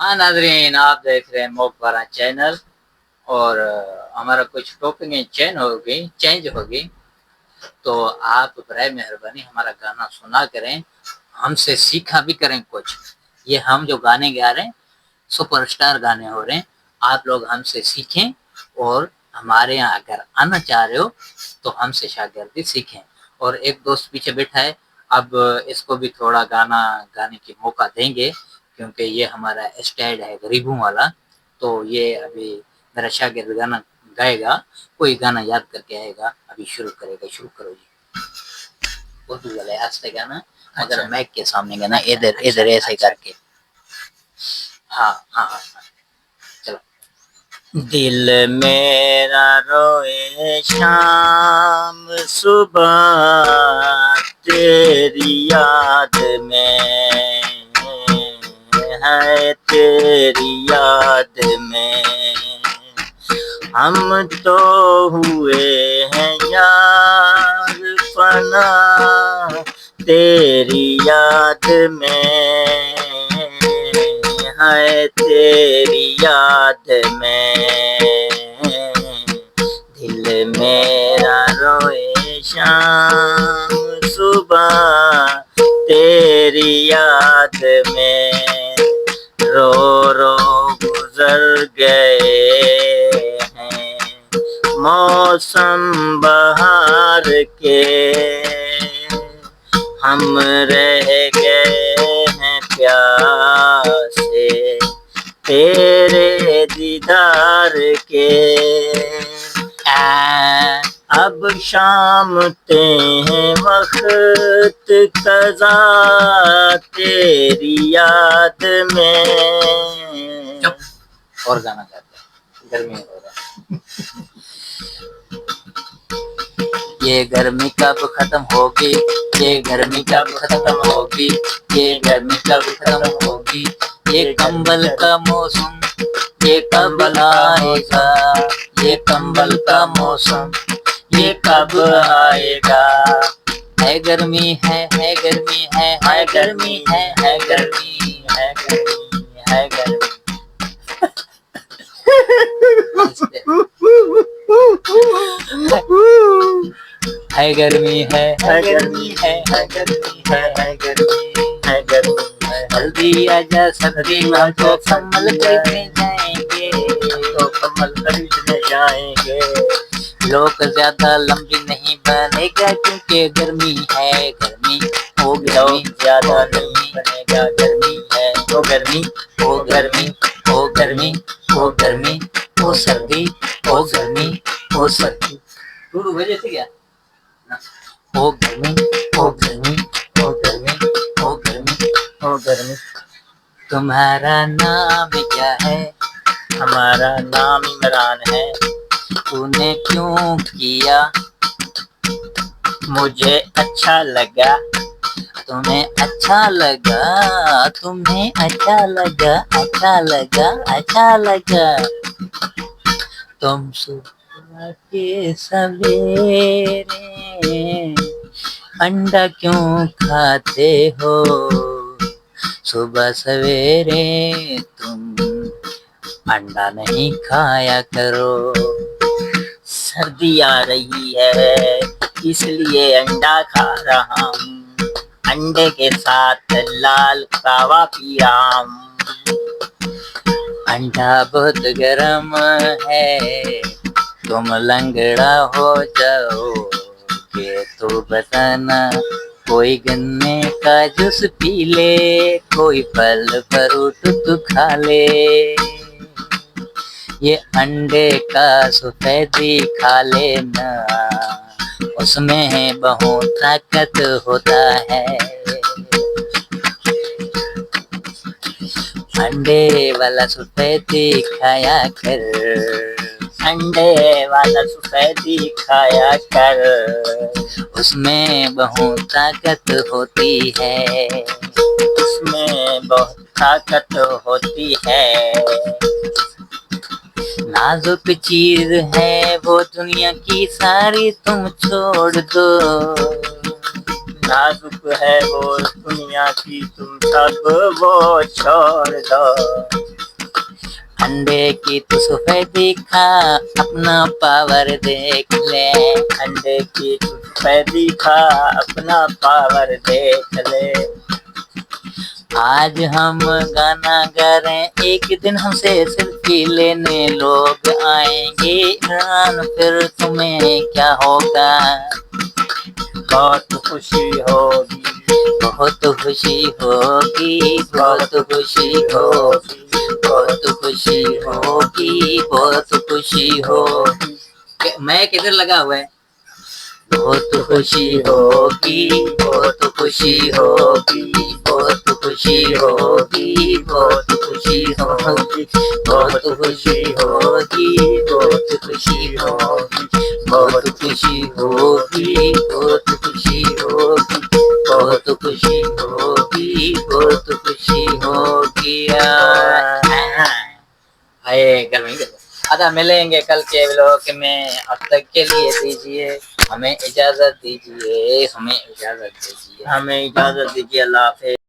हाँ नाजरीन, आप देख रहे हैं मोकबरा चैनल। और हमारा कुछ टॉपिक चेंज होगी। तो आप बराए मेहरबानी हमारा गाना सुना करें, हमसे सीखा भी करें कुछ। ये हम जो गाने गा रहे हैं सुपरस्टार गाने हो रहे हैं, आप लोग हमसे सीखें। और हमारे यहाँ अगर आना चाह रहे हो तो हमसे शागिर्दी सीखें। और एक दोस्त पीछे बैठा है, अब इसको भी थोड़ा गाना गाने की मौका देंगे, क्योंकि ये हमारा स्टाइल है गरीबों वाला। तो ये अभी मेरा शागिर्द गाना गाएगा, कोई गाना याद करके आएगा, अभी शुरू करेगा। शुरू करो जी। उर्दू वाला आस्ते गाना, मगर मैक के सामने गाना, इधर इधर ऐसे करके। हाँ हाँ हाँ, चलो। दिल मेरा रोए शाम सुबह तेरी याद में, है तेरी याद में। हम तो हुए हैं यार फना तेरी याद में, है तेरी याद में। दिल मेरा रोए शाम सुबह तेरी याद में। रो रो गुजर गए हैं मौसम बहार के, हम रह गए हैं प्यासे तेरे दीदार के। अब शाम ते हैं वक्त कज़ा तेरी याद में। और गाना गाते हैं, गर्मी हो रहा है। ये गर्मी कब खत्म होगी, ये गर्मी कब खत्म होगी, ये गर्मी कब खत्म होगी। ये कंबल का मौसम ये कब आएगा, ये कंबल का मौसम ये कब आएगा। है गर्मी है गर्मी है गर्मी है गर्मी है गर्मी है गर्मी। है गर्मी है गर्मी है गर्मी है गर्मी है गर्मी। जल्दी आजा सर्दी में तो कम्बल खरीदने जाएंगे, तो कम्बल खरीदने जाएंगे। लोग ज्यादा लंबी नहीं बनेगा क्योंकि गर्मी है गर्मी। हो गर्मी ज्यादा नहीं बनेगा, गर्मी है ओ गर्मी ओ गर्मी ओ गर्मी ओ गर्मी ओ सर्दी ओ गर्मी ओ सर्दी। टूटू बजे थे क्या? ओ गर्मी ओ गर्मी ओ गर्मी ओ गर्मी ओ गर्मी। तुम्हारा नाम क्या है? हमारा नाम इमरान है। तूने क्यों किया? मुझे अच्छा लगा। तुम्हें अच्छा लगा, तुम्हें अच्छा लगा, अच्छा लगा, अच्छा लगा। तुम सुबह के सवेरे अंडा क्यों खाते हो? सुबह सवेरे तुम अंडा नहीं खाया करो। सर्दी आ रही है इसलिए अंडा खा रहा हूँ, अंडे के साथ लाल कावा पी रहा हूँ। अंडा बहुत गर्म है, तुम लंगड़ा हो जाओगे तो बताना। कोई गन्ने का जूस पी ले, कोई फल फ्रूट तू खा ले। ये अंडे का सफेदी खा लेना, उसमें बहुत ताकत होता है। अंडे वाला सफेदी खाया कर, अंडे वाला सफेदी खाया कर, उसमें बहुत ताकत होती है, उसमें बहुत ताकत होती है। नाजुक चीज है वो दुनिया की सारी तुम छोड़ दो। नाजुक है वो दुनिया की तुम सब वो छोड़ दो। अंडे की तू सफेदी खा, अपना पावर देख ले। अंडे की तू सफेदी खा, अपना पावर देख ले। आज हम गाना गा रहे हैं, एक दिन हमसे सेल्फी लेने लोग आएंगे। इमरान फिर तुम्हें क्या होगा? बहुत खुशी होगी, बहुत खुशी होगी, बहुत खुशी होगी, बहुत खुशी होगी, बहुत खुशी होगी। मैं किधर लगा हुआ है? बहुत खुशी होगी, बहुत खुशी होगी, बहुत खुशी होगी, बहुत खुशी होगी, बहुत खुशी होगी, बहुत खुशी होगी, बहुत खुशी होगी, बहुत खुशी होगी, बहुत खुशी होगी, बहुत खुशी होगी। आए घर में अच्छा, मिलेंगे कल के व्लॉग में। अब तक के लिए दीजिए हमें इजाजत दीजिए, हमें इजाजत दीजिए। हमें इजाजत दीजिए। अल्लाह हाफिज़।